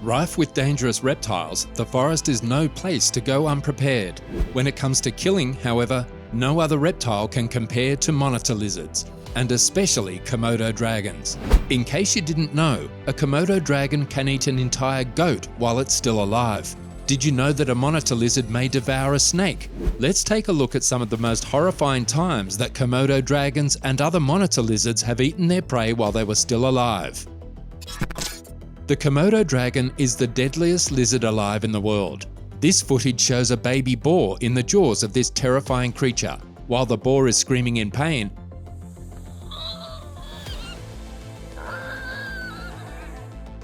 Rife with dangerous reptiles, the forest is no place to go unprepared. When it comes to killing, however, no other reptile can compare to monitor lizards, and especially Komodo dragons. In case you didn't know, a Komodo dragon can eat an entire goat while it's still alive. Did you know that a monitor lizard may devour a snake? Let's take a look at some of the most horrifying times that Komodo dragons and other monitor lizards have eaten their prey while they were still alive. The Komodo dragon is the deadliest lizard alive in the world. This footage shows a baby boar in the jaws of this terrifying creature. While the boar is screaming in pain,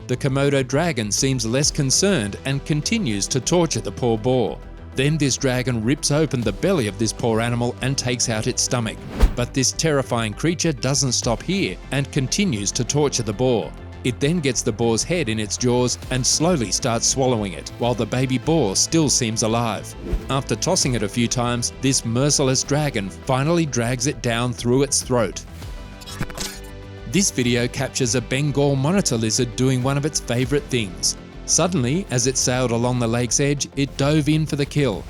the Komodo dragon seems less concerned and continues to torture the poor boar. Then this dragon rips open the belly of this poor animal and takes out its stomach. But this terrifying creature doesn't stop here and continues to torture the boar. It then gets the boar's head in its jaws and slowly starts swallowing it, while the baby boar still seems alive. After tossing it a few times, this merciless dragon finally drags it down through its throat. This video captures a Bengal monitor lizard doing one of its favourite things. Suddenly, as it sailed along the lake's edge, it dove in for the kill.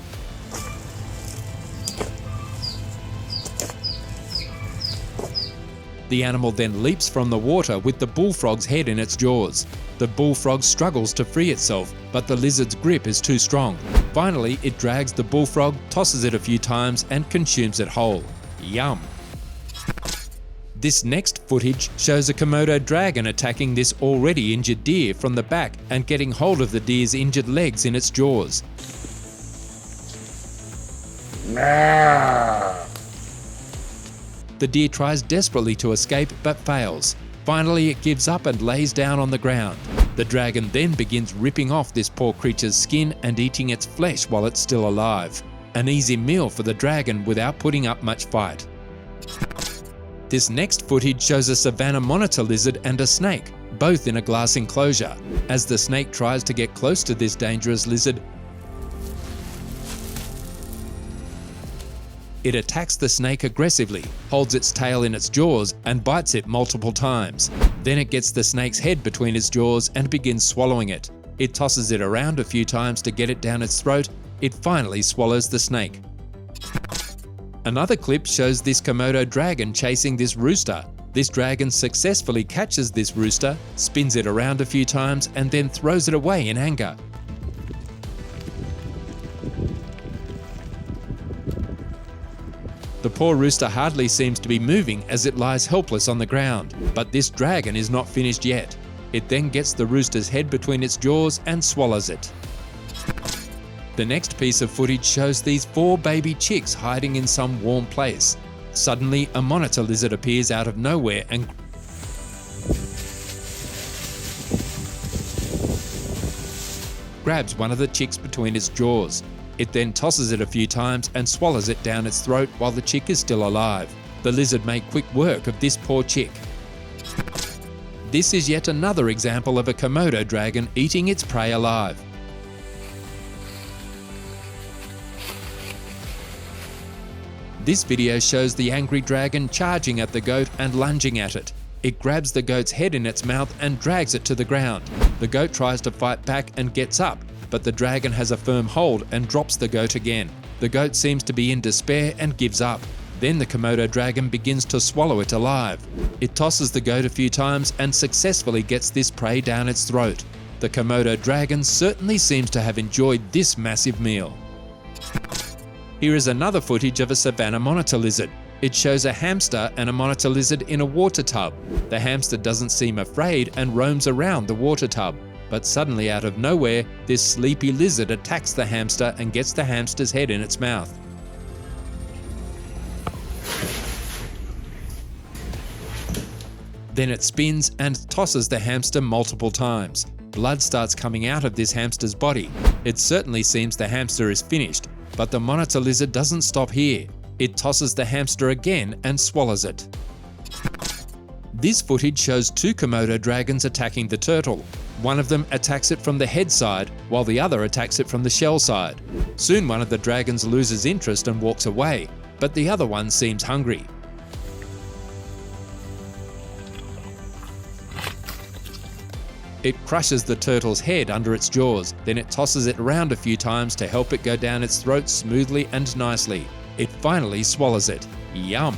The animal then leaps from the water with the bullfrog's head in its jaws. The bullfrog struggles to free itself, but the lizard's grip is too strong. Finally, it drags the bullfrog, tosses it a few times, and consumes it whole. Yum! This next footage shows a Komodo dragon attacking this already injured deer from the back and getting hold of the deer's injured legs in its jaws. The deer tries desperately to escape but fails. Finally, it gives up and lays down on the ground. The dragon then begins ripping off this poor creature's skin and eating its flesh while it's still alive. An easy meal for the dragon without putting up much fight. This next footage shows a Savannah monitor lizard and a snake, both in a glass enclosure. As the snake tries to get close to this dangerous lizard, it attacks the snake aggressively, holds its tail in its jaws, and bites it multiple times. Then it gets the snake's head between its jaws and begins swallowing it. It tosses it around a few times to get it down its throat. It finally swallows the snake. Another clip shows this Komodo dragon chasing this rooster. This dragon successfully catches this rooster, spins it around a few times, and then throws it away in anger. The poor rooster hardly seems to be moving as it lies helpless on the ground, but this dragon is not finished yet. It then gets the rooster's head between its jaws and swallows it. The next piece of footage shows these 4 baby chicks hiding in some warm place. Suddenly, a monitor lizard appears out of nowhere and grabs one of the chicks between its jaws. It then tosses it a few times and swallows it down its throat while the chick is still alive. The lizard made quick work of this poor chick. This is yet another example of a Komodo dragon eating its prey alive. This video shows the angry dragon charging at the goat and lunging at it. It grabs the goat's head in its mouth and drags it to the ground. The goat tries to fight back and gets up, but the dragon has a firm hold and drops the goat again. The goat seems to be in despair and gives up. Then the Komodo dragon begins to swallow it alive. It tosses the goat a few times and successfully gets this prey down its throat. The Komodo dragon certainly seems to have enjoyed this massive meal. Here is another footage of a Savannah monitor lizard. It shows a hamster and a monitor lizard in a water tub. The hamster doesn't seem afraid and roams around the water tub. But suddenly, out of nowhere, this sleepy lizard attacks the hamster and gets the hamster's head in its mouth. Then it spins and tosses the hamster multiple times. Blood starts coming out of this hamster's body. It certainly seems the hamster is finished, but the monitor lizard doesn't stop here. It tosses the hamster again and swallows it. This footage shows 2 Komodo dragons attacking the turtle. One of them attacks it from the head side, while the other attacks it from the shell side. Soon one of the dragons loses interest and walks away, but the other one seems hungry. It crushes the turtle's head under its jaws, then it tosses it around a few times to help it go down its throat smoothly and nicely. It finally swallows it. Yum!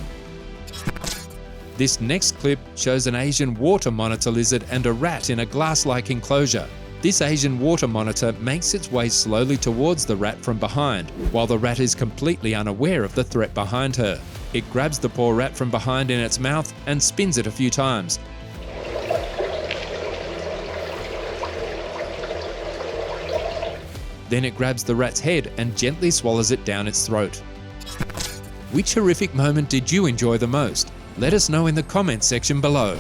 This next clip shows an Asian water monitor lizard and a rat in a glass-like enclosure. This Asian water monitor makes its way slowly towards the rat from behind, while the rat is completely unaware of the threat behind her. It grabs the poor rat from behind in its mouth and spins it a few times. Then it grabs the rat's head and gently swallows it down its throat. Which horrific moment did you enjoy the most? Let us know in the comments section below.